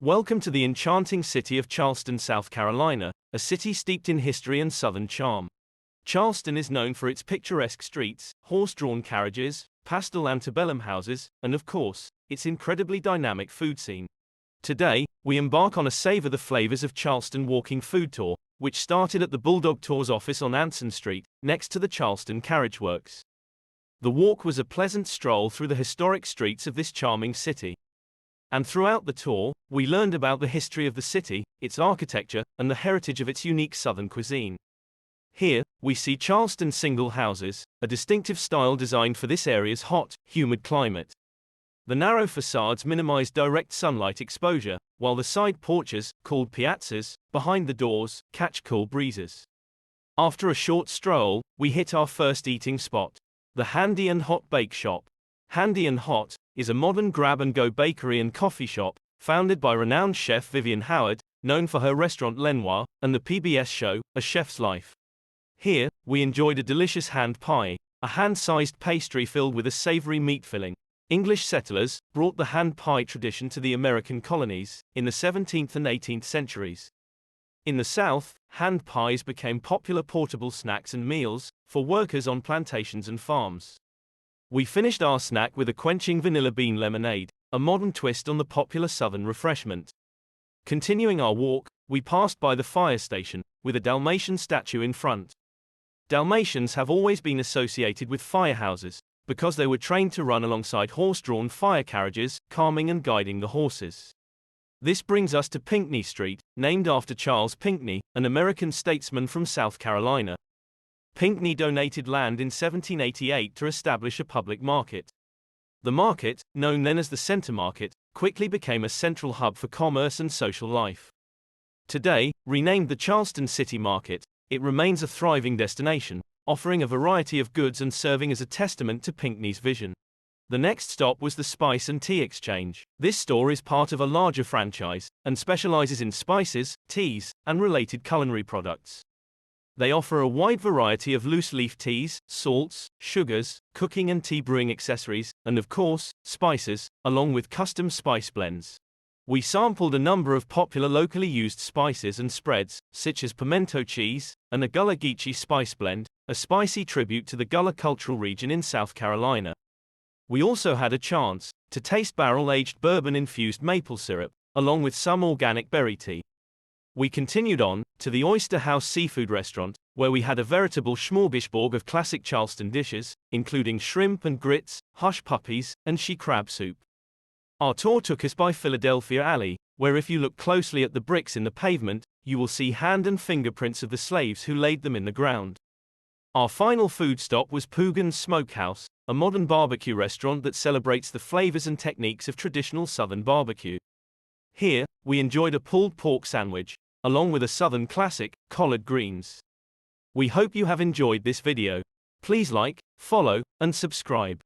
Welcome to the enchanting city of Charleston, South Carolina, a city steeped in history and Southern charm. Charleston is known for its picturesque streets, horse-drawn carriages, pastel antebellum houses, and of course, its incredibly dynamic food scene. Today, we embark on a Savor the Flavors of Charleston walking food tour, which started at the Bulldog Tours office on Anson Street, next to the Charleston Carriage Works. The walk was a pleasant stroll through the historic streets of this charming city. And throughout the tour, we learned about the history of the city, its architecture, and the heritage of its unique Southern cuisine. Here, we see Charleston single houses, a distinctive style designed for this area's hot, humid climate. The narrow facades minimize direct sunlight exposure, while the side porches, called piazzas, behind the doors, catch cool breezes. After a short stroll, we hit our first eating spot, the Handy and Hot Bake Shop. Handy and Hot is a modern grab-and-go bakery and coffee shop, founded by renowned chef Vivian Howard, known for her restaurant Lenoir, and the PBS show, A Chef's Life. Here, we enjoyed a delicious hand pie, a hand-sized pastry filled with a savory meat filling. English settlers brought the hand pie tradition to the American colonies in the 17th and 18th centuries. In the South, hand pies became popular portable snacks and meals for workers on plantations and farms. We finished our snack with a quenching vanilla bean lemonade, a modern twist on the popular Southern refreshment. Continuing our walk, we passed by the fire station, with a Dalmatian statue in front. Dalmatians have always been associated with firehouses, because they were trained to run alongside horse-drawn fire carriages, calming and guiding the horses. This brings us to Pinckney Street, named after Charles Pinckney, an American statesman from South Carolina. Pinckney donated land in 1788 to establish a public market. The market, known then as the Center Market, quickly became a central hub for commerce and social life. Today, renamed the Charleston City Market, it remains a thriving destination, offering a variety of goods and serving as a testament to Pinckney's vision. The next stop was the Spice and Tea Exchange. This store is part of a larger franchise, and specializes in spices, teas, and related culinary products. They offer a wide variety of loose-leaf teas, salts, sugars, cooking and tea brewing accessories, and of course, spices, along with custom spice blends. We sampled a number of popular locally used spices and spreads, such as pimento cheese, and a Gullah Geechee spice blend, a spicy tribute to the Gullah cultural region in South Carolina. We also had a chance to taste barrel-aged bourbon-infused maple syrup, along with some organic berry tea. We continued on to the Oyster House seafood restaurant, where we had a veritable smorgasbord of classic Charleston dishes, including shrimp and grits, hush puppies, and she crab soup. Our tour took us by Philadelphia Alley, where if you look closely at the bricks in the pavement, you will see hand and fingerprints of the slaves who laid them in the ground. Our final food stop was Poogan's Smokehouse, a modern barbecue restaurant that celebrates the flavors and techniques of traditional Southern barbecue. Here, we enjoyed a pulled pork sandwich, along with a Southern classic, collard greens. We hope you have enjoyed this video. Please like, follow, and subscribe.